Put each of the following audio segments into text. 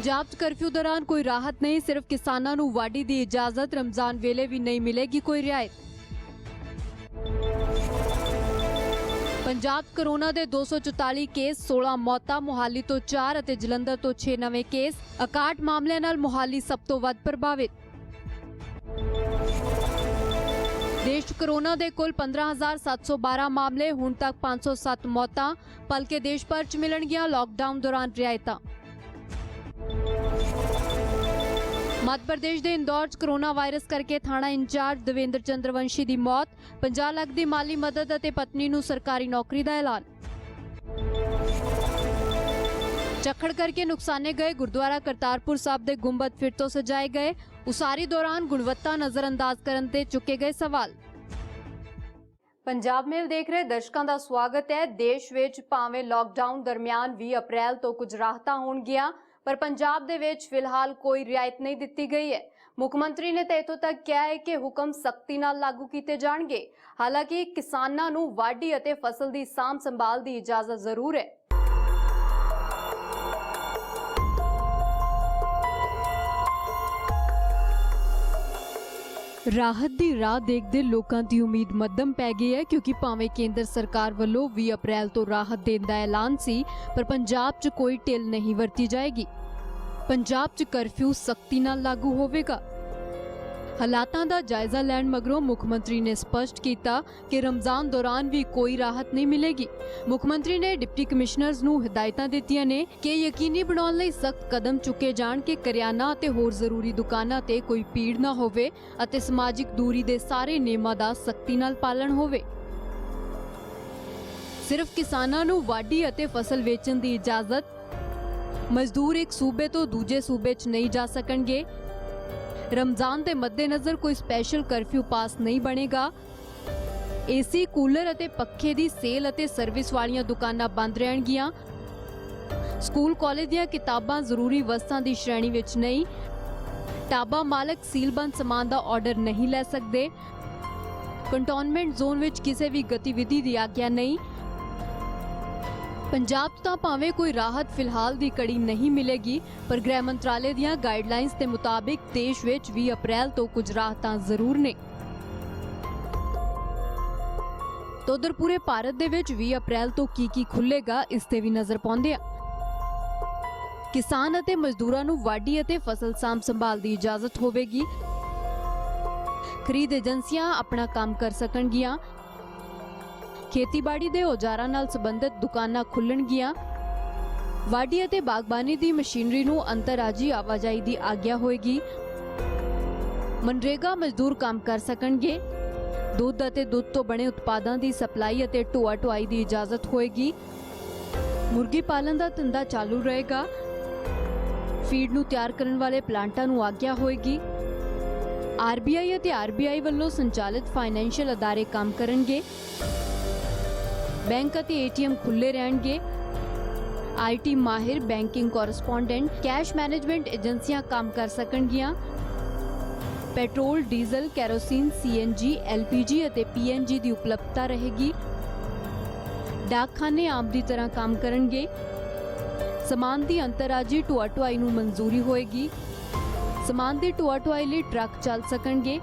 पंजाब च कर्फ्यू दौरान कोई राहत नहीं, सिर्फ किसानां नूं वाढी दी इजाजत। रमजान वेले भी नहीं मिलेगी कोई रियायत। पंजाब कोरोना दे 244 केस, 16 मौतां। मोहाली तो 4 अते जलंधर तो 6 नवे केस। 61 मामलिਆਂ ਨਾਲ मोहाली सब तो ਵੱਧ प्रभावित। देश च कोरोना दे कुल 15,712 मामले, हुण तक 507 मौतां। भलके देश भर च मिलणगीਆਂ लॉकडाउन दौरान रियायतां। मध्य प्रदेश के इंदौर च कोरोना वायरस करके थाना इंचार्ज देवेंद्र चंद्रवंशी की मौत। 50 लाख की माली मदद और पत्नी नूं सरकारी नौकरी का ऐलान। झक्खड़ करके नुकसाने गए गुरुद्वारा करतारपुर साहब के गुंबद फिर तो सजाए गए। उसारी दौरान गुणवत्ता नज़रअंदाज करने ते चुके गए सवाल। पंजाब मेल देख रहे दर्शकों का स्वागत है। देश विच भावें लॉकडाउन दरमियान 20 अप्रैल तो कुछ राहतां होणगीਆਂ, पर पंजाब दे विच फिलहाल कोई रियायत नहीं दिती गई है। मुख्यमंत्री ने तो इत्थों तक कहा है कि हुक्म सख्ती नाल लागू किए जाणगे। हालांकि किसानां नूं वाढी अते फसल की सांभ संभाल की इजाजत जरूर है। राहत की राह देखते लोगों की उम्मीद मध्यम पै गई है, क्योंकि भावें केंद्र सरकार वालों 20 अप्रैल तो राहत देने का ऐलान सी, पर पंजाब च कोई ढिल नहीं वरती जाएगी। पंजाब च कर्फ्यू सख्ती नाल लागू होवेगा। हालातां दा जायजा लैण मगरों मुख्यमंत्री ने स्पष्ट किया कि रमजान दौरान भी कोई राहत नहीं मिलेगी। मुख्यमंत्री ने डिप्टी कमिश्नर्स नूं हिदायतां दित्तियां ने कि यकीनी बनाउण लई सख्त कदम चुके जाण कि करियाना ते होर जरूरी दुकानां ते कोई भीड़ ना होवे अते समाजिक दूरी दे सारे नियमां दा सख्ती नाल पालन होवे। सिर्फ किसानां नूं वाढी अते फसल वेचण दी इजाजत। मजदूर एक सूबे तो दूजे सूबे च नहीं जा सकणगे। रमजान के मद्देनज़र कोई स्पैशल कर्फ्यू पास नहीं बनेगा। एसी कूलर अते पखे की सेल अते सर्विस वालियां दुकानां बंद रहणगीਆਂ। स्कूल कॉलेज दीयां किताबां जरूरी वस्तां की श्रेणी विच नहीं। ढाबा मालक सीलबंद समान का ऑर्डर नहीं लै सकते। कंटोनमेंट जोन विच किसी भी गतिविधि की आग्या नहीं। पंजाब तां भावें कोई राहत फिलहाल दी कड़ी नहीं मिलेगी, पर गृह मंत्रालय दीयां गाइडलाइंस के मुताबिक देश विच 20 अप्रैल तो कुछ राहतां जरूर ने। तो उधर पूरे भारत दे विच 20 अप्रैल तो की खुलेगा, इस ते भी नजर पाउंदे आ। किसान अते मजदूरां नूं वाढी अते फसल सांभ संभाल दी इजाजत होवेगी। खरीद एजेंसियां अपना काम कर सकणगीਆਂ। खेतीबाड़ी दे औजारां नाल संबंधित दुकानां खुलणगीਆਂ। वाढी अते बागबानी दी मशीनरी नूं अंतरराजी आवाजाई दी आग्या होएगी। मनरेगा मजदूर काम कर सकणगे। दुध अते दुध तो बने उत्पादां दी सप्लाई अते ढोआ ढुआई दी इजाजत होएगी। मुर्गी पालन दा धंधा चालू रहेगा। फीड नूं तैयार करन वाले प्लांटां नूं आग्या होएगी। आरबीआई अते आरबीआई वल्लों संचालित फाइनैंशियल अदारे काम करनगे। बैंक अते एटीएम खुले रहणगे। आईटी माहिर, बैंकिंग कॉरस्पोंडेंट, कैश मैनेजमेंट एजेंसियां काम कर सकणगीਆਂ। Petrol, diesel, kerosene, CNG, LPG अते पीएनजी की उपलब्धता रहेगी। डाकखाने आम की तरह काम करनगे। समान की अंतरराजी ढोआ ढुआई नूं मंजूरी होएगी। समान की ढोआ ढुआई लई ट्रक चल सकणगे।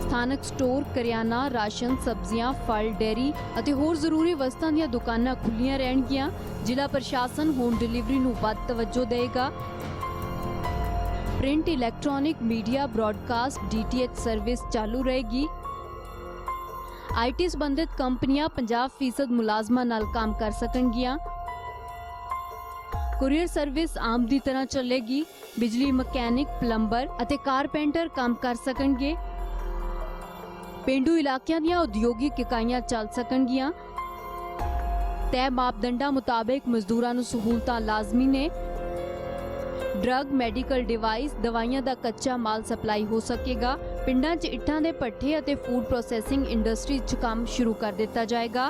स्थानक स्टोर, करियाना, राशन, सब्जियां, फल, डेयरी अते होर जरूरी वस्तां दीयां दुकानां खुल्लियां रहणगीਆਂ। जिला प्रशासन होम डिलीवरी नूं वध तवज्जो देगा। Print, electronic media, broadcast, DTH service चालू रहेगी। आईटी संबंधित कंपनियां 50% मुलाजमां नाल काम कर सकणगीਆਂ। कुरियर सर्विस आम दी तरह चलेगी। बिजली मकैनिक, प्लंबर अते कारपेंटर काम कर सकणगे। पेंडू इलाकिਆਂ ਦੀਆਂ उद्योगिक इकाइयां चल सकणगੀਆਂ। तय मापदंडां मुताबिक मजदूरां नूं सहूलतां लाजमी ने। ड्रग, मैडिकल डिवाइस, दवाइयां दा कच्चा माल सप्लाई हो सकेगा। पिंडां 'च इट्टां दे भट्ठे अते फूड प्रोसैसिंग इंडस्ट्री 'च काम शुरू कर दिता जाएगा।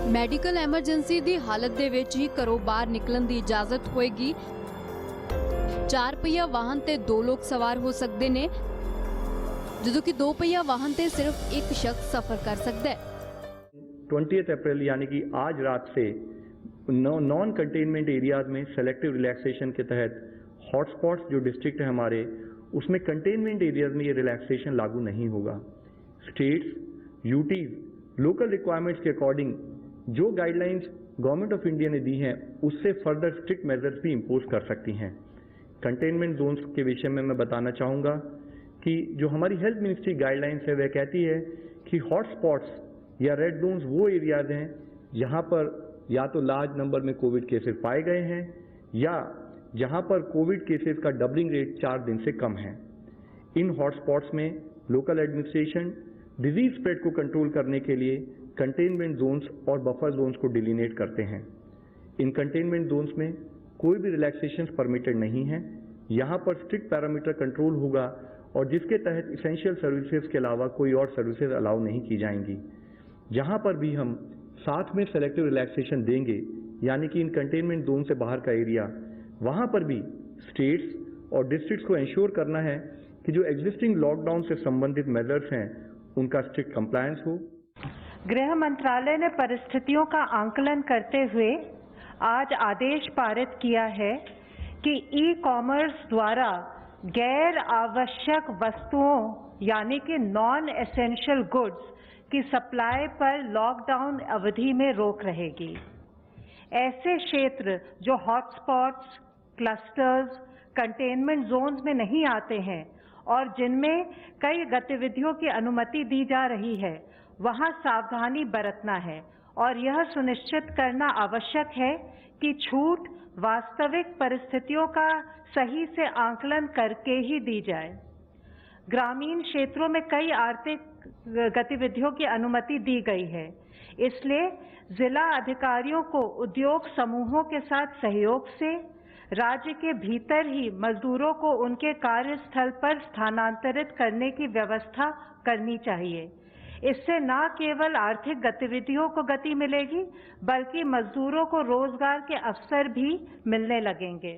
मैडिकल एमरजेंसी दी हालत दे विच ही घरों बाहर निकलण दी इजाजत होएगी। 4 पहिया वाहन ते 2 लोग सवार हो सकते ने, जदों कि 2 पहिया वाहन ते सिर्फ एक शख्स सफर कर सकता है। 20 अप्रैल यानी कि आज रात से नॉन कंटेनमेंट एरियाज में सेलेक्टिव रिलैक्सेशन के तहत हॉटस्पॉट्स जो डिस्ट्रिक्ट है हमारे, उसमें कंटेनमेंट एरियाज में ये रिलैक्सेशन लागू नहीं होगा। स्टेट्स, यूटीज लोकल रिक्वायरमेंट्स के अकॉर्डिंग जो गाइडलाइंस गवर्नमेंट ऑफ इंडिया ने दी हैं उससे फर्दर स्ट्रिक्ट मेजर्स भी इम्पोज कर सकती हैं। कंटेनमेंट जोन्स के विषय में मैं बताना चाहूँगा कि जो हमारी हेल्थ मिनिस्ट्री गाइडलाइंस है वह कहती है कि हॉटस्पॉट्स या रेड जोन्स वो एरियाज हैं जहाँ पर या तो लार्ज नंबर में कोविड केसेस पाए गए हैं या जहाँ पर कोविड केसेस का डबलिंग रेट 4 दिन से कम है। इन हॉटस्पॉट्स में लोकल एडमिनिस्ट्रेशन डिजीज स्प्रेड को कंट्रोल करने के लिए कंटेनमेंट जोन्स और बफर जोन्स को डिलिनेट करते हैं। इन कंटेनमेंट जोन्स में कोई भी रिलैक्सेशंस परमिटेड नहीं है। यहाँ पर स्ट्रिक्ट पैरामीटर कंट्रोल होगा और जिसके तहत इसेंशियल सर्विसेज के अलावा कोई और सर्विसेज अलाउ नहीं की जाएंगी। जहाँ पर भी हम साथ में सेलेक्टिव रिलैक्सेशन देंगे, यानी कि इन कंटेनमेंट जोन से बाहर का एरिया, वहाँ पर भी स्टेट्स और डिस्ट्रिक्ट्स को इंश्योर करना है कि जो एग्जिस्टिंग लॉकडाउन से संबंधित मेजर्स हैं उनका स्ट्रिक्ट कंप्लायंस हो। गृह मंत्रालय ने परिस्थितियों का आंकलन करते हुए आज आदेश पारित किया है कि ई कॉमर्स द्वारा गैर आवश्यक वस्तुओं यानी कि नॉन एसेंशियल गुड्स की सप्लाई पर लॉकडाउन अवधि में रोक रहेगी। ऐसे क्षेत्र जो हॉटस्पॉट्स, क्लस्टर्स, कंटेनमेंट जोन्स में नहीं आते हैं और जिनमें कई गतिविधियों की अनुमति दी जा रही है, वहां सावधानी बरतना है और यह सुनिश्चित करना आवश्यक है कि छूट वास्तविक परिस्थितियों का सही से आंकलन करके ही दी जाए। ग्रामीण क्षेत्रों में कई आर्थिक गतिविधियों की अनुमति दी गई है, इसलिए जिला अधिकारियों को उद्योग समूहों के साथ सहयोग से राज्य के भीतर ही मजदूरों को उनके कार्यस्थल पर स्थानांतरित करने की व्यवस्था करनी चाहिए। इससे न केवल आर्थिक गतिविधियों को गति मिलेगी बल्कि मजदूरों को रोजगार के अवसर भी मिलने लगेंगे।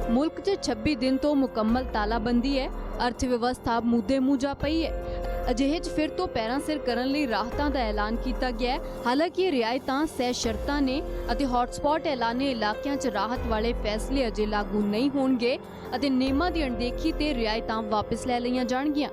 मुल्क 'ਚ 26 दिन तो मुकम्मल तालाबंदी है। अर्थ व्यवस्था मुद्दे मूंह जा पई है। ਅਜਿਹੇ 'ਚ ਫਿਰ ਤੋਂ ਪੈਰਾਂ ਸਿਰ ਕਰਨ ਲਈ ਰਾਹਤਾਂ ਦਾ ਐਲਾਨ ਕੀਤਾ ਗਿਆ ਹੈ। ਹਾਲਾਂਕਿ ਇਹ ਰਿਆਇਤਾਂ ਸਹਿ ਸ਼ਰਤਾਂ ਨੇ ਅਤੇ ਹੌਟਸਪੌਟ ਐਲਾਨੇ ਇਲਾਕਿਆਂ 'ਚ ਰਾਹਤ ਵਾਲੇ ਫੈਸਲੇ ਅਜੇ ਲਾਗੂ ਨਹੀਂ ਹੋਣਗੇ ਅਤੇ ਨਿਯਮਾਂ ਦੀ ਅਣਦੇਖੀ ਤੇ ਰਿਆਇਤਾਂ ਵਾਪਸ ਲੈ ਲਈਆਂ ਜਾਣਗੀਆਂ।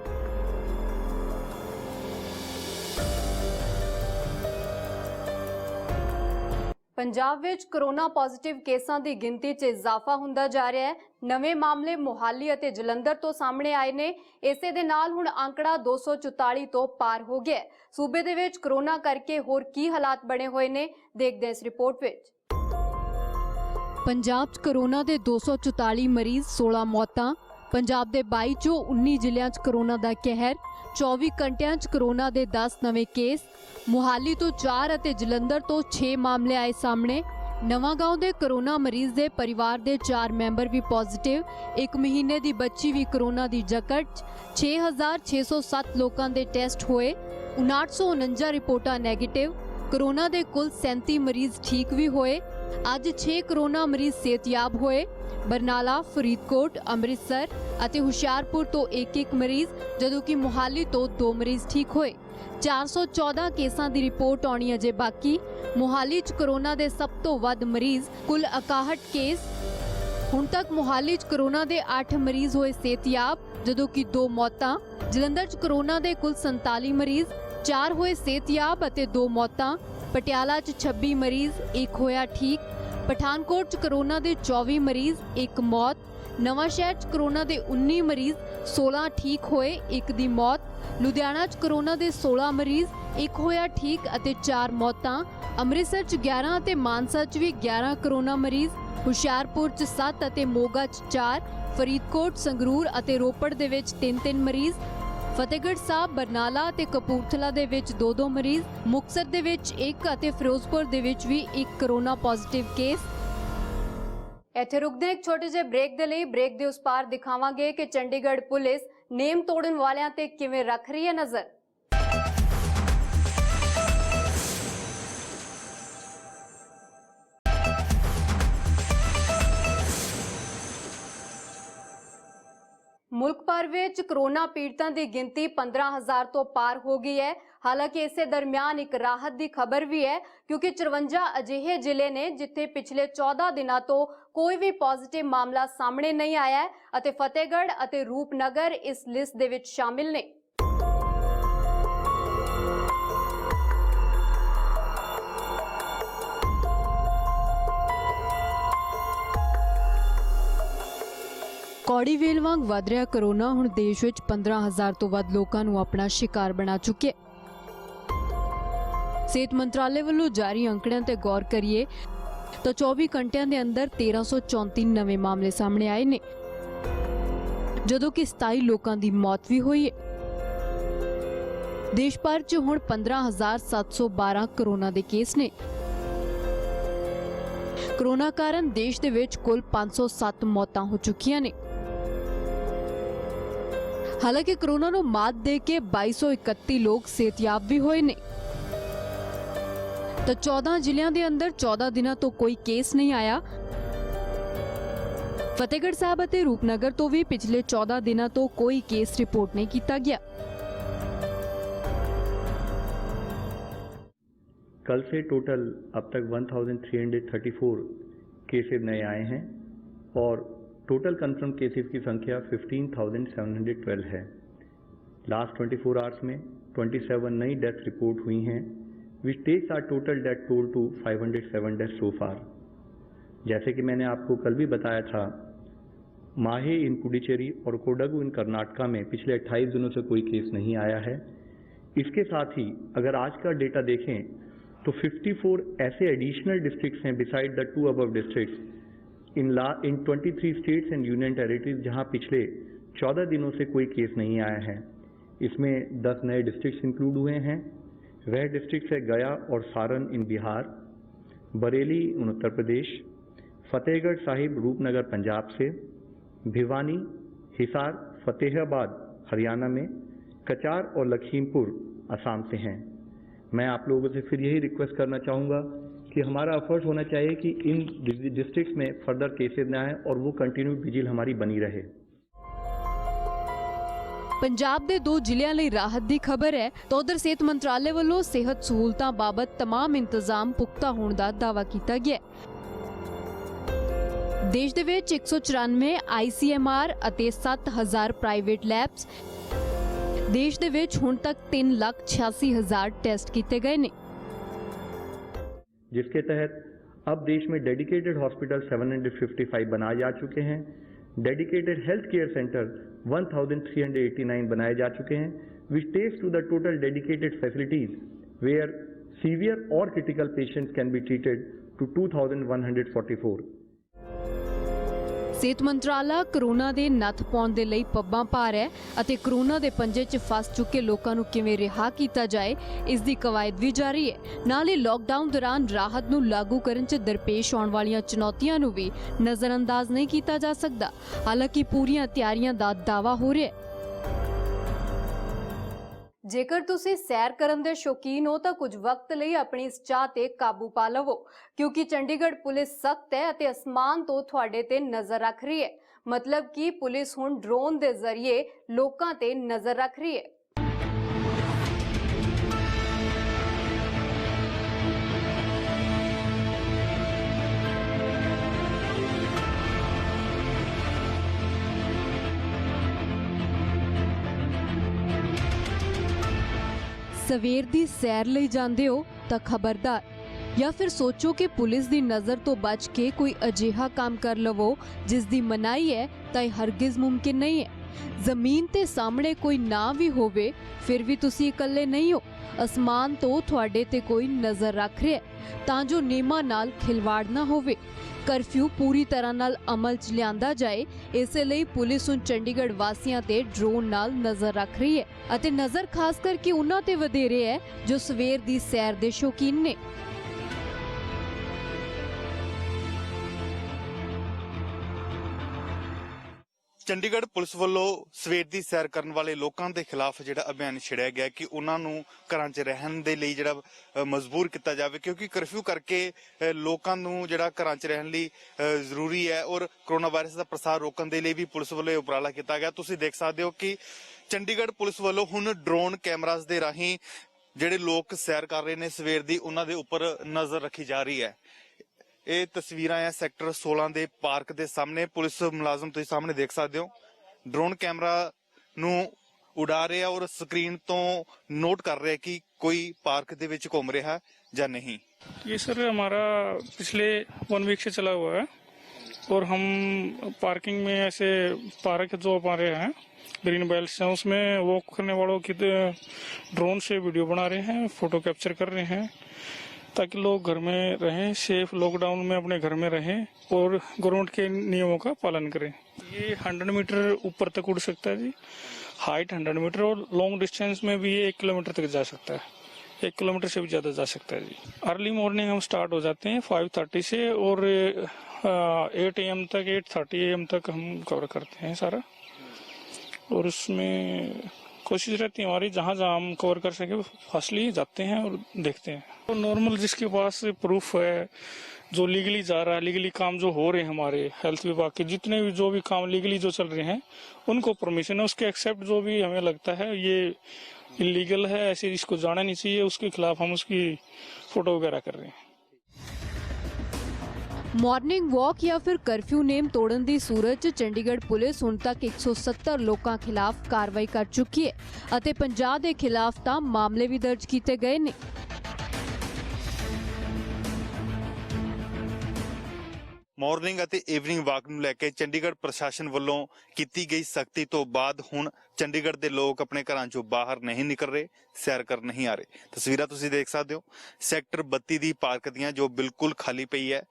ਪੰਜਾਬ ਵਿੱਚ ਕੋਰੋਨਾ ਪੋਜ਼ਿਟਿਵ ਕੇਸਾਂ ਦੀ ਗਿਣਤੀ 'ਚ ਇਜ਼ਾਫਾ ਹੁੰਦਾ ਜਾ ਰਿਹਾ ਹੈ। ਨਵੇਂ ਮਾਮਲੇ ਮੁਹਾਲੀ ਅਤੇ ਜਲੰਧਰ ਤੋਂ ਸਾਹਮਣੇ ਆਏ ਨੇ। ਇਸੇ ਦੇ ਨਾਲ ਹੁਣ ਅੰਕੜਾ 244 ਤੋਂ ਪਾਰ ਹੋ ਗਿਆ ਹੈ। ਸੂਬੇ ਦੇ ਵਿੱਚ ਕੋਰੋਨਾ ਕਰਕੇ ਹੋਰ ਕੀ ਹਾਲਾਤ ਬਣੇ ਹੋਏ ਨੇ, ਦੇਖਦੇ ਹਾਂ ਇਸ ਰਿਪੋਰਟ ਵਿੱਚ। ਪੰਜਾਬ 'ਚ ਕੋਰੋਨਾ ਦੇ 244 ਮਰੀਜ਼, 16 ਮੌਤਾਂ। ਪੰਜਾਬ ਦੇ 22 ਚੋਂ 19 ਜ਼ਿਲ੍ਹਿਆਂ 'ਚ ਕੋਰੋਨਾ ਦਾ ਕਹਿਰ। 24 ਘੰਟਿਆਂ 'ਚ ਕੋਰੋਨਾ ਦੇ 10 ਨਵੇਂ ਕੇਸ। ਮੁਹਾਲੀ ਤੋਂ 4 ਅਤੇ ਜਲੰਧਰ ਤੋਂ 6 ਮਾਮਲੇ ਆਏ ਸਾਹਮਣੇ। ਨਵਾਂਗਾਉਂ ਦੇ ਕੋਰੋਨਾ ਮਰੀਜ਼ ਦੇ ਪਰਿਵਾਰ ਦੇ 4 ਮੈਂਬਰ ਵੀ ਪੋਜ਼ਿਟਿਵ। 1 ਮਹੀਨੇ ਦੀ ਬੱਚੀ ਵੀ ਕੋਰੋਨਾ ਦੀ ਜਕੜ 'ਚ। 6607 ਲੋਕਾਂ ਦੇ ਟੈਸਟ ਹੋਏ, 5949 ਰਿਪੋਰਟਾਂ ਨੈਗੇਟਿਵ। ਕੋਰੋਨਾ ਦੇ ਕੁੱਲ 37 ਮਰੀਜ਼ ਠੀਕ ਵੀ ਹੋਏ। ਅੱਜ 6 ਕੋਰੋਨਾ ਮਰੀਜ਼ ਸਿਹਤਯਾਬ ਹੋਏ। ਬਰਨਾਲਾ, ਫਰੀਦਕੋਟ, ਅੰਮ੍ਰਿਤਸਰ ਅਤੇ ਹੁਸ਼ਿਆਰਪੁਰ ਤੋਂ 1-1 ਮਰੀਜ਼, ਜਦੋਂ ਕਿ ਮੁਹਾਲੀ ਤੋਂ 2 ਮਰੀਜ਼ ਠੀਕ ਹੋਏ। 414 ਕੇਸਾਂ ਦੀ ਰਿਪੋਰਟ ਆਉਣੀ ਅਜੇ ਬਾਕੀ। ਮੁਹਾਲੀ 'ਚ ਕੋਰੋਨਾ ਦੇ ਸਭ ਤੋਂ ਵੱਧ ਮਰੀਜ਼, ਕੁੱਲ 61 ਕੇਸ। ਹੁਣ ਤੱਕ ਮੁਹਾਲੀ 'ਚ ਕੋਰੋਨਾ ਦੇ 8 ਮਰੀਜ਼ ਹੋਏ ਸਿਹਤਯਾਬ, ਜਦੋਂ ਕਿ 2 ਮੌਤਾਂ। ਜਲੰਧਰ 'ਚ ਕੋਰੋਨਾ ਦੇ ਕੁੱਲ 47 ਮਰੀਜ਼, 4 ਹੋਏ ਸਿਹਤਯਾਬ ਅਤੇ 2 ਮੌਤਾਂ। ਪਟਿਆਲਾ 'ਚ 26 ਮਰੀਜ਼, 1 ਹੋਇਆ ਠੀਕ। ਪਠਾਨਕੋਟ 'ਚ ਕੋਰੋਨਾ ਦੇ 24 ਮਰੀਜ਼, 1 ਮੌਤ। ਨਵਾਂ ਸ਼ਹਿਰ 'ਚ ਕੋਰੋਨਾ ਦੇ 19 ਮਰੀਜ਼, 16 ਠੀਕ ਹੋਏ, 1 ਦੀ ਮੌਤ। ਲੁਧਿਆਣਾ 'ਚ ਕੋਰੋਨਾ ਦੇ 16 ਮਰੀਜ਼, 1 ਹੋਇਆ ਠੀਕ ਅਤੇ 4 ਮੌਤਾਂ। ਅੰਮ੍ਰਿਤਸਰ 'ਚ 11 ਅਤੇ ਮਾਨਸਾ 'ਚ ਵੀ 11 ਕੋਰੋਨਾ ਮਰੀਜ਼। ਹੁਸ਼ਿਆਰਪੁਰ 'ਚ 7 ਅਤੇ ਮੋਗਾ 'ਚ 4। ਫਰੀਦਕੋਟ, ਸੰਗਰੂਰ ਅਤੇ ਰੋਪੜ ਦੇ ਵਿੱਚ 3-3 ਮਰੀਜ਼। ਫਤਿਹਗੜ੍ਹ ਸਾਹਿਬ, ਬਰਨਾਲਾ ਅਤੇ ਕਪੂਰਥਲਾ ਦੇ ਵਿੱਚ 2-2 ਮਰੀਜ਼। ਮੁਕਤਸਰ ਦੇ ਵਿੱਚ 1 ਅਤੇ ਫਿਰੋਜ਼ਪੁਰ ਦੇ ਵਿੱਚ ਵੀ 1 ਕੋਰੋਨਾ ਪੋਜ਼ਿਟਿਵ ਕੇਸ। ਇੱਥੇ ਰੁਕਦੇ ਇੱਕ ਛੋਟੇ ਜਿਹੇ ਬ੍ਰੇਕ ਦੇ ਲਈ। ਬ੍ਰੇਕ ਦੇ ਉਸ ਪਾਰ ਦਿਖਾਵਾਂਗੇ ਕਿ ਚੰਡੀਗੜ੍ਹ ਪੁਲਿਸ ਨੇਮ ਤੋੜਨ ਵਾਲਿਆਂ ਤੇ ਕਿਵੇਂ ਰੱਖ ਰਹੀ ਹੈ ਨਜ਼ਰ। ਮੁਲਕ ਭਰ ਵਿੱਚ ਕਰੋਨਾ ਪੀੜਤਾਂ ਦੀ ਗਿਣਤੀ 15,000 ਤੋਂ ਪਾਰ ਹੋ ਗਈ ਹੈ। ਹਾਲਾਂਕਿ ਇਸੇ ਦਰਮਿਆਨ ਇੱਕ ਰਾਹਤ ਦੀ ਖਬਰ ਵੀ ਹੈ, ਕਿਉਂਕਿ 54 ਅਜਿਹੇ ਜ਼ਿਲ੍ਹੇ ਨੇ ਜਿੱਥੇ ਪਿਛਲੇ 14 ਦਿਨਾਂ ਤੋਂ ਕੋਈ ਵੀ ਪੋਜ਼ਿਟਿਵ ਮਾਮਲਾ ਸਾਹਮਣੇ ਨਹੀਂ ਆਇਆ ਹੈ ਅਤੇ ਫਤਿਹਗੜ੍ਹ ਅਤੇ ਰੂਪਨਗਰ ਇਸ ਲਿਸਟ ਦੇ ਵਿੱਚ ਸ਼ਾਮਿਲ ਨੇ। ਕੌੜੀ ਵੇਲ ਵਾਂਗ ਵਧ ਰਿਹਾ ਕਰੋਨਾ ਹੁਣ ਦੇਸ਼ ਵਿੱਚ 15,000 ਤੋਂ ਵੱਧ ਲੋਕਾਂ ਨੂੰ ਆਪਣਾ ਸ਼ਿਕਾਰ ਬਣਾ ਚੁੱਕਿਆ। ਸਿਹਤ ਮੰਤਰਾਲੇ ਵੱਲੋਂ ਜਾਰੀ ਅੰਕੜਿਆਂ ਤੇ ਗੌਰ ਕਰੀਏ ਤਾਂ 24 ਘੰਟਿਆਂ ਦੇ ਅੰਦਰ 1334 ਨਵੇਂ ਮਾਮਲੇ ਸਾਹਮਣੇ ਆਏ ਨੇ, ਜਦੋਂ ਕਿ 27 ਲੋਕਾਂ ਦੀ ਮੌਤ ਵੀ ਹੋਈ ਹੈ। ਦੇਸ਼ ਭਰ 'ਚ ਹੁਣ 15,712 ਕਰੋਨਾ ਦੇ ਕੇਸ ਨੇ। ਕਰੋਨਾ ਕਾਰਨ ਦੇਸ਼ ਦੇ ਵਿੱਚ ਕੁੱਲ 507 ਮੌਤਾਂ ਹੋ ਚੁੱਕੀਆਂ ਨੇ। ਹਾਲਾਂਕਿ ਕਰੋਨਾ ਨੂੰ ਮਾਤ ਦੇ ਕੇ 2231 ਲੋਕ ਸਿਹਤਯਾਬ ਵੀ ਹੋਏ ਨੇ ਤਾਂ 14 ਜ਼ਿਲ੍ਹਿਆਂ ਦੇ ਅੰਦਰ 14 ਦਿਨਾਂ ਤੋਂ ਕੋਈ ਕੇਸ ਨਹੀਂ ਆਇਆ। ਫਤਿਹਗੜ੍ਹ ਸਾਹਿਬ ਅਤੇ ਰੂਪਨਗਰ ਤੋਂ ਵੀ ਪਿਛਲੇ 14 ਦਿਨਾਂ ਤੋਂ ਕੋਈ ਕੇਸ ਰਿਪੋਰਟ ਨਹੀਂ ਕੀਤਾ ਗਿਆ। कल से टोटल अब तक 1334 केसेस नए आए हैं और टोटल कंफर्म केसेस की संख्या 15,712 है। लास्ट 24 आवर्स में 27 नई डेथ रिपोर्ट हुई हैं, which takes our total death toll to 507 death so far. जैसे कि मैंने आपको कल भी बताया था, माहे इन पुडुचेरी और कोडगु इन कर्नाटका में पिछले 28 दिनों से कोई केस नहीं आया है। इसके साथ ही अगर आज का डेटा देखें तो 54 ऐसे एडिशनल डिस्ट्रिक्ट्स हैं beside the 2 above districts in 23 states and union territories जहां पिछले 14 दिनों से कोई केस नहीं आया है। इसमें 10 नए डिस्ट्रिक्ट्स इंक्लूड हुए हैं। वह डिस्ट्रिक्ट्स है गया और सारण इन बिहार, बरेली इन उत्तर प्रदेश, फतेहगढ़ साहिब रूपनगर पंजाब से, भिवानी, हिसार, फतेहाबाद हरियाणा में, कचार और लखीमपुर असम से हैं। मैं आप लोगों से फिर यही रिक्वेस्ट करना चाहूँगा कि हमारा एफर्ट होना चाहिए कि इन डिस्ट्रिक्ट्स में फर्दर केसेस न आए और वो कंटिन्यू विजिल हमारी बनी रहे। ਪੰਜਾਬ ਦੇ 2 ਜ਼ਿਲ੍ਹਿਆਂ ਲਈ ਰਾਹਤ ਦੀ ਖਬਰ ਹੈ ਤਾਂ ਉਧਰ ਸਿਹਤ ਮੰਤਰਾਲੇ ਵੱਲੋਂ ਸਿਹਤ ਸਹੂਲਤਾਂ ਬਾਬਤ तमाम ਇੰਤਜ਼ਾਮ ਪੁਖਤਾ ਹੋਣ ਦਾ ਦਾਅਵਾ ਕੀਤਾ ਗਿਆ ਹੈ। ਦੇਸ਼ ਦੇ ਵਿੱਚ 194 ICMR ਅਤੇ 7,000 ਪ੍ਰਾਈਵੇਟ ਲੈਬਸ, देश दे विच हुण तक 3,86,000 टेस्ट किए गए ने, जिसके तहत अब देश में डेडिकेटेड हॉस्पिटल 755 बनाए जा चुके हैं। डेडिकेटेड हेल्थ केयर सेंटर 1,389 बनाए जा चुके हैं, which takes to the total dedicated facilities where severe और critical patients can be treated to 2,144। ਸਿਹਤ ਮੰਤਰਾਲਾ ਕਰੋਨਾ ਦੇ ਨੱਥ ਪਾਉਣ ਦੇ ਲਈ ਪੱਬਾਂ ਭਾਰ ਹੈ ਅਤੇ ਕਰੋਨਾ ਦੇ ਪੰਜੇ 'ਚ ਫਸ ਚੁੱਕੇ ਲੋਕਾਂ ਨੂੰ ਕਿਵੇਂ ਰਿਹਾ ਕੀਤਾ ਜਾਏ, ਇਸ ਦੀ ਕਵਾਇਦ ਵੀ ਜਾਰੀ ਹੈ। ਨਾਲ ਹੀ ਲਾਕਡਾਊਨ ਦੌਰਾਨ ਰਾਹਤ ਨੂੰ ਲਾਗੂ ਕਰਨ 'ਚ ਦਰਪੇਸ਼ ਆਉਣ ਵਾਲੀਆਂ ਚੁਣੌਤੀਆਂ ਨੂੰ ਵੀ ਨਜ਼ਰਅੰਦਾਜ਼ ਨਹੀਂ ਕੀਤਾ ਜਾ ਸਕਦਾ। ਹਾਲਾਂਕਿ ਪੂਰੀਆਂ ਤਿਆਰੀਆਂ ਦਾ ਦਾਅਵਾ ਹੋ ਰਿਹਾ ਹੈ। ਜੇਕਰ ਤੁਸੀਂ ਸੈਰ ਕਰਨ ਦੇ ਸ਼ੌਕੀਨ ਹੋ ਤਾਂ ਕੁਝ ਵਕਤ ਲਈ ਆਪਣੀ ਇਸ ਚਾਹ ਤੇ ਕਾਬੂ ਪਾ ਲਵੋ, ਕਿਉਂਕਿ ਚੰਡੀਗੜ੍ਹ ਪੁਲਿਸ ਸਖਤ ਹੈ ਅਤੇ ਅਸਮਾਨ ਤੋਂ ਤੁਹਾਡੇ ਤੇ ਨਜ਼ਰ ਰੱਖ ਰਹੀ ਹੈ। ਮਤਲਬ ਕਿ ਪੁਲਿਸ ਹੁਣ ਡਰੋਨ ਦੇ ਜ਼ਰੀਏ ਲੋਕਾਂ ਤੇ ਨਜ਼ਰ ਰੱਖ ਰਹੀ ਹੈ। ਸਵੇਰ ਦੀ ਸੈਰ ਲਈ ਜਾਂਦੇ ਹੋ ਤਾਂ ਖਬਰਦਾਰ, ਜਾਂ ਫਿਰ ਸੋਚੋ ਕਿ ਪੁਲਿਸ ਦੀ ਨਜ਼ਰ ਤੋਂ ਬਚ ਕੇ ਕੋਈ ਅਜਿਹਾ ਕੰਮ ਕਰ ਲਵੋ ਜਿਸ ਦੀ ਮਨਾਹੀ ਹੈ ਤਾਂ ਇਹ ਹਰਗਿਜ਼ ਮੁਮਕਿਨ ਨਹੀਂ ਹੈ। ਜ਼ਮੀਨ ਤੇ ਸਾਹਮਣੇ ਕੋਈ ਨਾ ਵੀ ਹੋਵੇ ਫਿਰ ਵੀ ਤੁਸੀਂ ਇਕੱਲੇ ਨਹੀਂ ਹੋ। ਅਸਮਾਨ ਤੋਂ ਤੁਹਾਡੇ ਤੇ ਕੋਈ ਨਜ਼ਰ ਰੱਖ ਰਿਹਾ ਤਾਂ ਜੋ ਨਿਯਮਾਂ ਨਾਲ ਖਿਲਵਾੜ ਨਾ ਹੋਵੇ। ਕਰਫਿਊ ਪੂਰੀ ਤਰ੍ਹਾਂ ਨਾਲ ਅਮਲ 'ਚ ਲਿਆਂਦਾ ਜਾਏ, ਇਸੇ ਲਈ ਪੁਲਿਸ ਹੁਣ ਚੰਡੀਗੜ੍ਹ ਵਾਸੀਆਂ ਤੇ ਡਰੋਨ ਨਾਲ ਨਜ਼ਰ ਰੱਖ ਰਹੀ ਹੈ ਅਤੇ ਨਜ਼ਰ ਖਾਸ ਕਰਕੇ ਉਹਨਾਂ ਤੇ ਵਧੇਰੇ ਹੈ ਜੋ ਸਵੇਰ ਦੀ ਸੈਰ ਦੇ ਸ਼ੌਕੀਨ ਨੇ। ਚੰਡੀਗੜ੍ਹ ਪੁਲਿਸ ਵੱਲੋਂ ਸਵੇਰ ਦੀ ਸੈਰ ਕਰਨ ਵਾਲੇ ਲੋਕਾਂ ਦੇ ਖਿਲਾਫ ਜਿਹੜਾ ਅਭਿਆਨ ਛਿੜਿਆ ਗਿਆ ਕਿ ਉਹਨਾਂ ਨੂੰ ਘਰਾਂ 'ਚ ਰਹਿਣ ਦੇ ਲਈ ਜਿਹੜਾ ਮਜਬੂਰ ਕੀਤਾ ਜਾਵੇ, ਕਿਉਂਕਿ ਕਰਫਿਊ ਕਰਕੇ ਲੋਕਾਂ ਨੂੰ ਜਿਹੜਾ ਘਰਾਂ 'ਚ ਰਹਿਣ ਲਈ ਜ਼ਰੂਰੀ ਹੈ ਔਰ ਕੋਰੋਨਾ ਵਾਇਰਸ ਦਾ ਪ੍ਰਸਾਰ ਰੋਕਣ ਦੇ ਲਈ ਵੀ ਪੁਲਿਸ ਵੱਲੋਂ ਉਪਰਾਲਾ ਕੀਤਾ ਗਿਆ। ਤੁਸੀਂ ਦੇਖ ਸਕਦੇ ਹੋ ਕਿ ਚੰਡੀਗੜ੍ਹ ਪੁਲਿਸ ਵੱਲੋਂ ਹੁਣ ਡਰੋਨ ਕੈਮਰਾਜ਼ ਦੇ ਰਾਹੀਂ ਜਿਹੜੇ ਲੋਕ ਸੈਰ ਕਰ ਰਹੇ ਨੇ ਸਵੇਰ ਦੀ, ਉਹਨਾਂ ਦੇ ਉੱਪਰ ਨਜ਼ਰ ਰੱਖੀ ਜਾ ਰਹੀ ਹੈ। ਇਹ ਤਸਵੀਰਾਂ ਆ ਸੈਕਟਰ 16 ਦੇ ਪਾਰਕ ਦੇ ਸਾਹਮਣੇ। ਪੁਲਿਸ ਮੁਲਾਜ਼ਮ ਤੁਸੀਂ ਸਾਹਮਣੇ ਦੇਖ ਸਕਦੇ ਹੋ ਡਰੋਨ ਕੈਮਰਾ ਨੂੰ ਉਡਾ ਰਹੇ ਆ ਔਰ ਸਕਰੀਨ ਤੋਂ ਨੋਟ ਕਰ ਰਹੇ ਕਿ ਕੋਈ ਪਾर्क ਦੇ ਵਿੱਚ घूम रहा है या नहीं। ये सर हमारा पिछले 1 वीक से चला हुआ है और हम पार्किंग में ऐसे पार्क जो हमारे हैं ग्रीन बेल्ट हैं उसमें वॉक करने वालों की ड्रोन से वीडियो बना रहे हैं, फोटो कैप्चर कर रहे हैं ताकि लोग घर में रहें, सेफ लॉकडाउन में अपने घर में रहें और गवर्नमेंट के नियमों का पालन करें। ये 100 मीटर ऊपर तक उड़ सकता है जी, हाइट 100 मीटर और लॉन्ग डिस्टेंस में भी ये 1 किलोमीटर तक जा सकता है, 1 किलोमीटर से भी ज़्यादा जा सकता है जी। अर्ली मॉर्निंग हम स्टार्ट हो जाते हैं 5:30 से और 8 AM तक 8:30 AM तक हम कवर करते हैं सारा, और उसमें कोशिश रहती है हमारी जहाँ जहाँ हम कवर कर सके फास्टली जाते हैं और देखते हैं। तो नॉर्मल जिसके पास प्रूफ है, जो लीगली जा रहा है, लीगली काम जो हो रहे हैं हमारे हेल्थ विभाग के जितने भी जो भी काम लीगली जो चल रहे हैं उनको परमिशन है, उसके एक्सेप्ट जो भी हमें लगता है ये इलीगल है, ऐसे इसको जाना नहीं चाहिए, उसके खिलाफ हम उसकी फोटो वगैरह कर रहे हैं। ਮਾਰਨਿੰਗ ਵਾਕ ਜਾਂ ਫਿਰ ਕਰਫਿਊ ਨੇਮ ਤੋੜਨ ਦੀ ਸੂਰਤ 'ਚ ਚੰਡੀਗੜ੍ਹ ਪੁਲਿਸ ਹੁਣ ਤੱਕ 170 ਲੋਕਾਂ ਖਿਲਾਫ ਕਾਰਵਾਈ ਕਰ ਚੁੱਕੀ ਹੈ ਅਤੇ 50 ਦੇ ਖਿਲਾਫ ਤਾਂ ਮਾਮਲੇ ਵੀ ਦਰਜ ਕੀਤੇ ਗਏ ਨੇ। ਮਾਰਨਿੰਗ ਅਤੇ ਈਵਨਿੰਗ ਵਾਕ ਨੂੰ ਲੈ ਕੇ ਚੰਡੀਗੜ੍ਹ ਪ੍ਰਸ਼ਾਸਨ ਵੱਲੋਂ ਕੀਤੀ ਗਈ ਸਖਤੀ ਤੋਂ ਬਾਅਦ ਹੁਣ ਚੰਡੀਗੜ੍ਹ ਦੇ ਲੋਕ ਆਪਣੇ ਘਰਾਂ ਚੋਂ ਬਾਹਰ ਨਹੀਂ ਨਿਕਲ ਰਹੇ, ਸੈਰ ਕਰਨ ਨਹੀਂ ਆ ਰਹੇ। ਤਸਵੀਰਾਂ ਤੁਸੀਂ ਦੇਖ ਸਕਦੇ ਹੋ ਸੈਕਟਰ 32 ਦੀ ਪਾਰਕ ਦੀਆਂ, ਜੋ ਬਿਲਕੁਲ ਖਾਲੀ ਪਈ ਹੈ।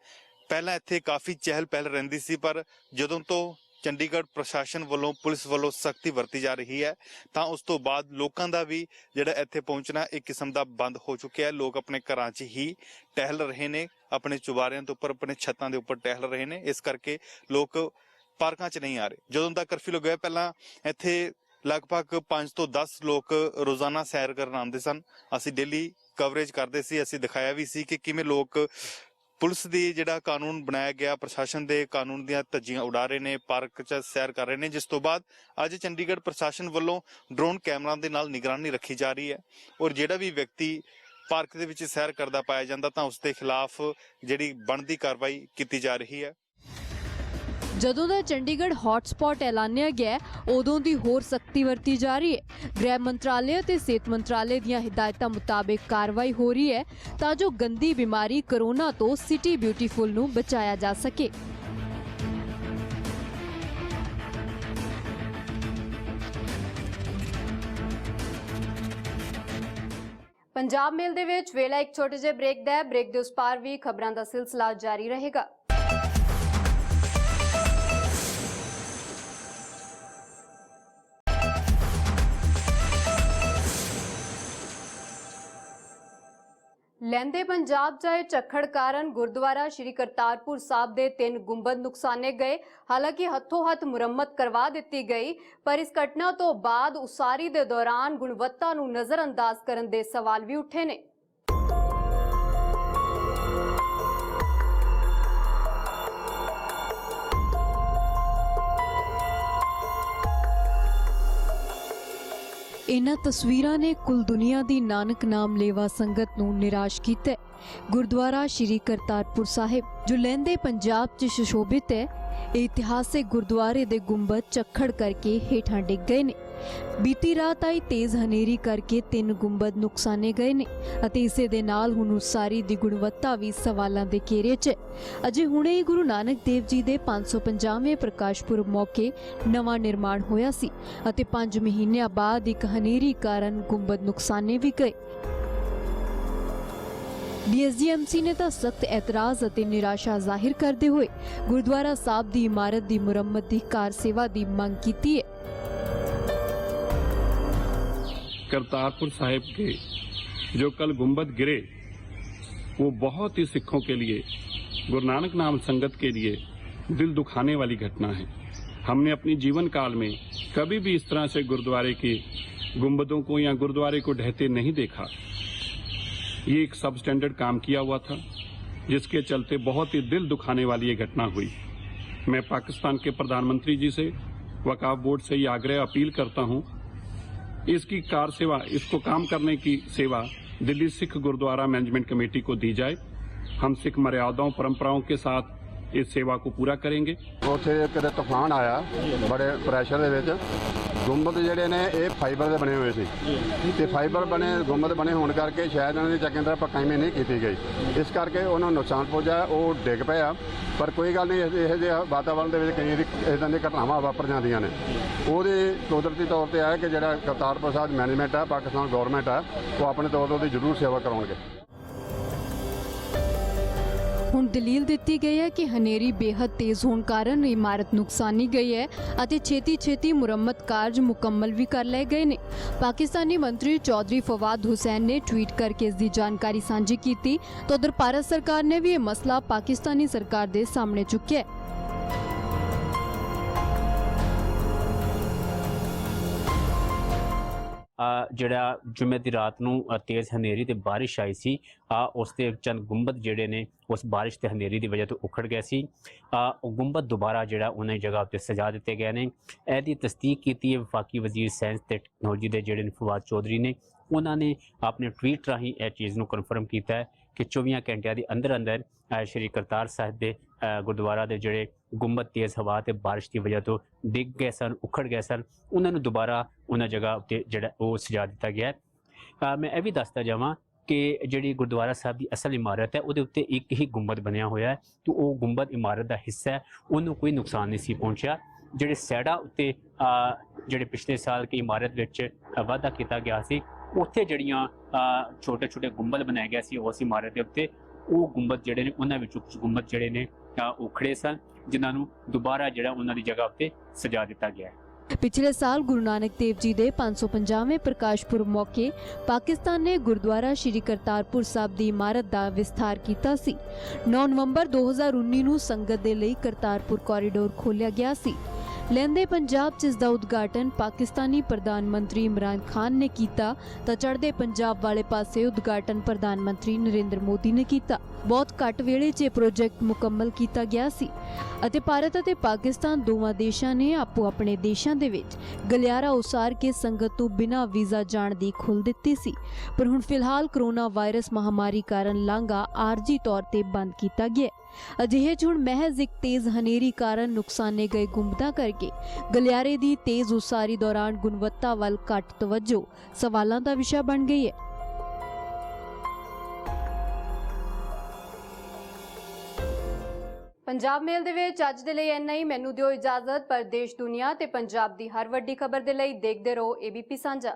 ਪਹਿਲਾਂ ਇੱਥੇ ਕਾਫੀ ਚਹਿਲ ਪਹਿਲ ਰਹਿੰਦੀ ਸੀ, ਪਰ ਜਦੋਂ ਤੋਂ ਚੰਡੀਗੜ੍ਹ ਪ੍ਰਸ਼ਾਸਨ ਵੱਲੋਂ ਪੁਲਿਸ ਵੱਲੋਂ ਸਖਤੀ ਵਰਤੀ ਜਾ ਰਹੀ ਹੈ ਤਾਂ ਉਸ ਤੋਂ ਬਾਅਦ ਲੋਕਾਂ ਦਾ ਵੀ ਜਿਹੜਾ ਇੱਥੇ ਪਹੁੰਚਣਾ ਇੱਕ ਕਿਸਮ ਦਾ ਬੰਦ ਹੋ ਚੁੱਕਿਆ ਹੈ। ਲੋਕ ਆਪਣੇ ਘਰਾਂ 'ਚ ਹੀ ਟਹਿਲ ਰਹੇ ਨੇ, ਆਪਣੇ ਚੁਬਾਰਿਆਂ ਦੇ ਉੱਪਰ, ਆਪਣੇ ਛੱਤਾਂ ਦੇ ਉੱਪਰ ਟਹਿਲ ਰਹੇ ਨੇ। ਇਸ ਕਰਕੇ ਲੋਕ ਪਾਰਕਾਂ 'ਚ ਨਹੀਂ ਆ ਰਹੇ। ਜਦੋਂ ਦਾ ਕਰਫਿਊ ਲੱਗਿਆ ਪਹਿਲਾਂ ਇੱਥੇ ਲਗਭਗ 5 ਤੋਂ 10 ਲੋਕ ਰੋਜ਼ਾਨਾ ਸੈਰ ਕਰਨ ਆਉਂਦੇ ਸਨ। ਅਸੀਂ ਡੇਲੀ ਕਵਰੇਜ ਕਰਦੇ ਸੀ, ਅਸੀਂ ਦਿਖਾਇਆ ਵੀ ਸੀ ਕਿ ਕਿਵੇਂ ਲੋਕ ਪੁਲਿਸ ਦੀ ਜਿਹੜਾ ਕਾਨੂੰਨ ਬਣਾਇਆ ਗਿਆ, ਪ੍ਰਸ਼ਾਸਨ ਦੇ ਕਾਨੂੰਨ ਦੀਆਂ ਧੱਜੀਆਂ ਉਡਾ ਰਹੇ ਨੇ, ਪਾਰਕ 'ਚ ਸੈਰ ਕਰ ਰਹੇ ਨੇ। ਜਿਸ ਤੋਂ ਬਾਅਦ ਅੱਜ ਚੰਡੀਗੜ੍ਹ ਪ੍ਰਸ਼ਾਸਨ ਵੱਲੋਂ ਡਰੋਨ ਕੈਮਰਾ ਦੇ ਨਾਲ ਨਿਗਰਾਨੀ ਰੱਖੀ ਜਾ ਰਹੀ ਹੈ ਔਰ ਜਿਹੜਾ ਵੀ ਵਿਅਕਤੀ ਪਾਰਕ ਦੇ ਵਿੱਚ ਸੈਰ ਕਰਦਾ ਪਾਇਆ ਜਾਂਦਾ ਤਾਂ ਉਸ ਦੇ ਖਿਲਾਫ ਜਿਹੜੀ ਬਣਦੀ ਕਾਰਵਾਈ ਕੀਤੀ ਜਾ ਰਹੀ ਹੈ। ਜਦੋਂ ਦਾ ਚੰਡੀਗੜ੍ਹ ਹੌਟਸਪੌਟ ਐਲਾਨਿਆ ਗਿਆ ਉਦੋਂ ਦੀ ਹੋਰ ਸਖਤੀ ਵਰਤੀ ਜਾ ਰਹੀ ਹੈ। ਗ੍ਰਹਿ ਮੰਤਰਾਲੇ ਅਤੇ ਸਿਹਤ ਮੰਤਰਾਲੇ ਦੀਆਂ ਹਿਦਾਇਤਾਂ ਮੁਤਾਬਿਕ ਕਾਰਵਾਈ ਹੋ ਰਹੀ ਹੈ ਤਾਂ ਜੋ ਗੰਦੀ ਬਿਮਾਰੀ ਕੋਰੋਨਾ ਤੋਂ ਸਿਟੀ ਬਿਊਟੀਫੁਲ ਨੂੰ ਬਚਾਇਆ ਜਾ ਸਕੇ। ਪੰਜਾਬ ਮੇਲ ਦੇ ਵਿੱਚ ਵੇਲਾ ਇੱਕ ਛੋਟੇ ਜਿਹੇ ਬ੍ਰੇਕ ਦਾ ਹੈ। ਬ੍ਰੇਕ ਦੇ ਉਸ ਪਾਰ ਵੀ ਖਬਰਾਂ ਦਾ ਸਿਲਸਿਲਾ ਜਾਰੀ ਰਹੇਗਾ। ਲਹਿੰਦੇ ਪੰਜਾਬ ਜਾਏ ਝੱਖੜ ਕਾਰਨ ਗੁਰਦੁਆਰਾ ਸ਼੍ਰੀ ਕਰਤਾਰਪੁਰ ਸਾਹਿਬ ਦੇ 3 ਗੁੰਬਦ ਨੁਕਸਾਨੇ ਗਏ। ਹਾਲਾਂਕਿ ਹੱਥੋਂ ਹੱਥ ਮੁਰੰਮਤ ਕਰਵਾ ਦਿੱਤੀ ਗਈ, ਪਰ ਇਸ ਘਟਨਾ ਤੋਂ ਬਾਅਦ ਉਸਾਰੀ ਦੇ ਦੌਰਾਨ ਗੁਣਵੱਤਾ ਨੂੰ ਨਜ਼ਰਅੰਦਾਜ਼ ਕਰਨ ਦੇ ਸਵਾਲ ਵੀ ਉੱਠੇ ਨੇ। ਇਨ੍ਹਾਂ ਤਸਵੀਰਾਂ ਨੇ ਕੁੱਲ ਦੁਨੀਆ ਦੀ ਨਾਨਕ ਨਾਮ ਲੇਵਾ ਸੰਗਤ ਨੂੰ ਨਿਰਾਸ਼ ਕੀਤਾ। ਗੁਰਦੁਆਰਾ ਸ਼੍ਰੀ ਕਰਤਾਰਪੁਰ ਸਾਹਿਬ ਜੋ ਲਹਿੰਦੇ ਪੰਜਾਬ 'ਚ ਸੁਸ਼ੋਭਿਤ ਹੈ, ਇਹ ਇਤਿਹਾਸਿਕ ਗੁਰਦੁਆਰੇ ਦੇ ਗੁੰਬਦ ਝੱਖੜ ਕਰਕੇ ਹੇਠਾਂ ਡਿੱਗ ਗਏ ਨੇ। ਬੀਤੀ ਰਾਤ ਆਈ ਤੇਜ਼ ਹਨੇਰੀ ਕਰਕੇ 3 ਗੁੰਬਦ ਨੁਕਸਾਨੇ ਗਏ ਨੇ ਅਤੇ ਇਸੇ ਦੇ ਨਾਲ ਹੁਣ ਉਸਾਰੀ ਦੀ ਗੁਣਵੱਤਾ ਵੀ ਸਵਾਲਾਂ ਦੇ ਘੇਰੇ 'ਚ। ਅਜੇ ਹੁਣੇ ਹੀ ਗੁਰੂ ਨਾਨਕ ਦੇਵ ਜੀ ਦੇ 550ਵੇਂ ਪ੍ਰਕਾਸ਼ ਪੁਰਬ ਮੌਕੇ ਨਵਾਂ ਨਿਰਮਾਣ ਹੋਇਆ ਸੀ ਅਤੇ 5 ਮਹੀਨਿਆਂ ਬਾਅਦ ਇੱਕ ਹਨੇਰੀ ਕਾਰਨ ਗੁੰਬਦ ਨੁਕਸਾਨੇ ਵੀ ਗਏ। ਡੀਐਸਡੀਐਮਸੀ ਨੇ ਤਾਂ ਸਖਤ ਐਤਰਾਜ਼ ਅਤੇ ਨਿਰਾਸ਼ਾ ਜ਼ਾਹਿਰ ਕਰਦੇ ਹੋਏ ਗੁਰਦੁਆਰਾ ਸਾਹਿਬ ਦੀ ਇਮਾਰਤ ਦੀ ਮੁਰੰਮਤ ਦੀ ਕਾਰ ਸੇਵਾ ਦੀ ਮੰਗ ਕੀਤੀ ਹੈ। करतारपुर साहिब के जो कल गुंबद गिरे वो बहुत ही सिखों के लिए, गुरु नानक नाम संगत के लिए दिल दुखाने वाली घटना है। हमने अपनी जीवन काल में कभी भी इस तरह से गुरुद्वारे के गुंबदों को या गुरुद्वारे को ढहते नहीं देखा। ये एक सब स्टैंडर्ड काम किया हुआ था, जिसके चलते बहुत ही दिल दुखाने वाली ये घटना हुई। मैं पाकिस्तान के प्रधानमंत्री जी से, वकाफ बोर्ड से ये आग्रह अपील करता हूं, इसकी कार सेवा, इसको काम करने की सेवा दिल्ली सिख गुरुद्वारा मैनेजमेंट कमेटी को दी जाए। हम सिख मर्यादाओं परंपराओं के साथ इस सेवा को पूरा करेंगे। ਉੱਥੇ ਕਿਤੇ ਤੂਫਾਨ ਆਇਆ ਬੜੇ ਪ੍ਰੈਸ਼ਰ ਦੇ ਵਿੱਚ ਗੁੰਬਦ ਜਿਹੜੇ ਨੇ ਇਹ ਫਾਈਬਰ ਦੇ ਬਣੇ ਹੋਏ ਸੀ ਤੇ ਫਾਈਬਰ ਬਣੇ ਗੁੰਬਦ ਬਣੇ ਹੋਣ ਕਰਕੇ ਸ਼ਾਇਦ ਉਹਨਾਂ ਦੀ ਚੰਗੀ ਤਰ੍ਹਾਂ ਪੱਕਾਈਵੇਂ ਨਹੀਂ ਕੀਤੀ ਗਈ, ਇਸ ਕਰਕੇ ਉਹਨਾਂ ਨੂੰ ਨੁਕਸਾਨ ਪਹੁੰਚਿਆ, ਉਹ ਡਿੱਗ ਪਿਆ। ਪਰ ਕੋਈ ਗੱਲ ਨਹੀਂ, ਇਹੋ ਜਿਹੇ ਵਾਤਾਵਰਨ ਦੇ ਵਿੱਚ ਕਈ ਇਦਾਂ ਦੀਆਂ ਘਟਨਾਵਾਂ ਵਾਪਰ ਜਾਂਦੀਆਂ ਨੇ। ਉਹਦੇ ਕੁਦਰਤੀ ਤੌਰ ਤੇ ਆਇਆ ਕਿ ਜਿਹੜਾ ਕਰਤਾਰਪੁਰ ਸਾਹਿਬ ਮੈਨੇਜਮੈਂਟ ਆ, ਪਾਕਿਸਤਾਨ ਗੌਰਮੈਂਟ ਆ, ਉਹ ਆਪਣੇ ਤੌਰ ਤੇ ਉਹਦੀ ਜ਼ਰੂਰ ਸੇਵਾ ਕਰਾਉਣਗੇ। ਹੁਣ ਦਲੀਲ ਦਿੱਤੀ ਗਈ ਹੈ ਕਿ ਹਨੇਰੀ ਬੇहद ਤੇਜ਼ ਹੋਣ ਕਾਰਨ ਇਮਾਰਤ ਨੁਕਸਾਨੀ ਗਈ ਹੈ ਅਤੇ ਛੇਤੀ ਮੁਰੰਮਤ ਕਾਰਜ ਮੁਕੰਮਲ ਵੀ ਕਰ ਲਏ ਗਏ ਨੇ। ਪਾਕਿਸਤਾਨੀ ਮੰਤਰੀ ਚੌਧਰੀ ਫਵਾਦ ਹੁਸੈਨ ਨੇ ਟਵੀਟ ਕਰਕੇ ਇਸ ਦੀ ਜਾਣਕਾਰੀ ਸਾਂਝੀ ਕੀਤੀ ਤਾਂ ਉਧਰ ਭਾਰਤ ਸਰਕਾਰ ਨੇ ਵੀ ਇਹ ਮਸਲਾ ਪਾਕਿਸਤਾਨੀ ਸਰਕਾਰ ਦੇ ਸਾਹਮਣੇ ਚੁੱਕਿਆ ਹੈ। ਜਿਹੜਾ ਜੁਮੇ ਦੀ ਰਾਤ ਨੂੰ ਤੇਜ਼ ਹਨੇਰੀ ਤੇ ਬਾਰਿਸ਼ ਆਈ ਸੀ, ਉਸ ਦੇ ਚੰਦ ਗੁੰਬਦ ਜਿਹੜੇ ਨੇ ਉਸ ਬਾਰਿਸ਼ ਤੇ ਹਨੇਰੀ ਦੀ ਵਜ੍ਹਾ ਤੋਂ ਉਖੜ ਗਏ ਸੀ। ਉਹ ਗੁੰਬਦ ਦੁਬਾਰਾ ਜਿਹੜਾ ਉਹਨਾਂ ਦੀ ਜਗ੍ਹਾ ਉੱਤੇ ਸਜਾ ਦਿੱਤੇ ਗਏ ਨੇ। ਇਹਦੀ ਤਸਦੀਕ ਕੀਤੀ ਹੈ ਵਫਾਕੀ ਵਜ਼ੀਰ ਸਾਇੰਸ ਤੇ ਟੈਕਨੋਲੋਜੀ ਦੇ ਜਿਹੜੇ ਫਵਾਦ ਚੌਧਰੀ ਨੇ। ਉਹਨਾਂ ਨੇ ਆਪਣੇ ਟਵੀਟ ਰਾਹੀਂ ਇਹ ਚੀਜ਼ ਨੂੰ ਕਨਫਰਮ ਕੀਤਾ ਹੈ ਕਿ 24 ਘੰਟਿਆਂ ਦੇ ਅੰਦਰ ਸ਼੍ਰੀ ਕਰਤਾਰ ਸਾਹਿਬ ਦੇ ਗੁਰਦੁਆਰਾ ਦੇ ਜਿਹੜੇ ਗੁੰਬਦ ਤੇਜ਼ ਹਵਾ ਤੇ ਬਾਰਿਸ਼ ਦੀ ਵਜ੍ਹਾ ਤੋਂ ਡਿੱਗ ਗਏ ਸਨ, ਉਖੜ ਗਏ ਸਨ, ਉਹਨਾਂ ਨੂੰ ਦੁਬਾਰਾ ਉਹਨਾਂ ਜਗ੍ਹਾ ਉੱਤੇ ਜਿਹੜਾ ਉਹ ਸਜਾ ਦਿੱਤਾ ਗਿਆ ਹੈ। ਮੈਂ ਇਹ ਵੀ ਦੱਸਦਾ ਜਾਵਾਂ ਕਿ ਜਿਹੜੀ ਗੁਰਦੁਆਰਾ ਸਾਹਿਬ ਦੀ ਅਸਲ ਇਮਾਰਤ ਹੈ ਉਹਦੇ ਉੱਤੇ ਇੱਕ ਹੀ ਗੁੰਬਦ ਬਣਿਆ ਹੋਇਆ ਹੈ ਤੇ ਉਹ ਗੁੰਬਦ ਇਮਾਰਤ ਦਾ ਹਿੱਸਾ ਹੈ, ਉਹਨੂੰ ਕੋਈ ਨੁਕਸਾਨ ਨਹੀਂ ਸੀ ਪਹੁੰਚਿਆ। ਜਿਹੜੇ ਸਾਈਡਾਂ ਉੱਤੇ ਜਿਹੜੇ ਪਿਛਲੇ ਸਾਲ ਕੀ ਇਮਾਰਤ ਵਿੱਚ ਵਾਅਦਾ ਕੀਤਾ ਗਿਆ ਸੀ, ਉੱਥੇ ਜਿਹੜੀਆਂ ਛੋਟੇ ਗੁੰਬਦ ਬਣਾਏ ਗਏ ਸੀ ਉਸ ਇਮਾਰਤ ਦੇ ਉੱਤੇ, ਉਹ ਗੁੰਬਦ ਜਿਹੜੇ ਨੇ ਉਹਨਾਂ ਵਿੱਚੋਂ ਕੁਝ ਗੁੰਬਦ ਜਿਹੜੇ ਨੇ ਉਖੜੇ ਸਨ, ਜਿਨ੍ਹਾਂ ਨੂੰ ਦੁਬਾਰਾ ਜਿਹੜਾ ਉਹਨਾਂ ਦੀ ਜਗ੍ਹਾ ਉੱਤੇ ਸਜਾ ਦਿੱਤਾ ਗਿਆ ਹੈ। पिछले साल गुरु नानक देव जी के 550वें प्रकाश पुरब मौके पाकिस्तान ने गुरुद्वारा श्री करतारपुर साहब की इमारत का विस्तार किया सी। 9 नवंबर 2019 ਨੂੰ संगत के लिए करतारपुर कॉरीडोर खोलिया गया सी। लहंदे पंजाब च इसका उद्घाटन पाकिस्तानी प्रधानमंत्री इमरान खान ने किया तो चढ़ते पंजाब वाले पासे उद्घाटन प्रधानमंत्री नरेंद्र मोदी ने किया। बहुत घट वेले च प्रोजेक्ट मुकम्मल किया गया सी ਅਤੇ ਭਾਰਤ ਅਤੇ ਪਾਕਿਸਤਾਨ ਦੋਵਾਂ ਦੇਸ਼ਾਂ ਨੇ ਆਪੋ ਆਪਣੇ ਦੇਸ਼ਾਂ ਦੇ ਵਿੱਚ ਗਲਿਆਰਾ ਉਸਾਰ ਕੇ ਸੰਗਤ ਤੋਂ ਬਿਨਾਂ ਵੀਜ਼ਾ ਜਾਣ ਦੀ ਖੁੱਲ੍ਹ ਦਿੱਤੀ ਸੀ। ਪਰ ਹੁਣ ਫਿਲਹਾਲ ਕਰੋਨਾ ਵਾਇਰਸ ਮਹਾਮਾਰੀ ਕਾਰਨ ਲਾਂਘਾ ਆਰਜੀ ਤੌਰ ਤੇ ਬੰਦ ਕੀਤਾ ਗਿਆ। ਅਜਿਹੇ 'ਚ ਹੁਣ ਮਹਿਜ਼ ਇੱਕ ਤੇਜ਼ ਹਨੇਰੀ ਕਾਰਨ ਨੁਕਸਾਨੇ ਗਏ ਗੁੰਬਦਾਂ ਕਰਕੇ ਗਲਿਆਰੇ ਦੀ ਤੇਜ਼ ਉਸਾਰੀ ਦੌਰਾਨ ਗੁਣਵੱਤਾ ਵੱਲ ਘੱਟ ਤਵੱਜੋ ਸਵਾਲਾਂ ਦਾ ਵਿਸ਼ਾ ਬਣ ਗਈ ਹੈ। पंजाब मेल दे विच अज दे लई इन्ना ही। मैनू दिओ इजाजत। पर देश दुनिया ते पंजाब दी हर वड्डी खबर दे लई देखदे रहो ABP सांझा।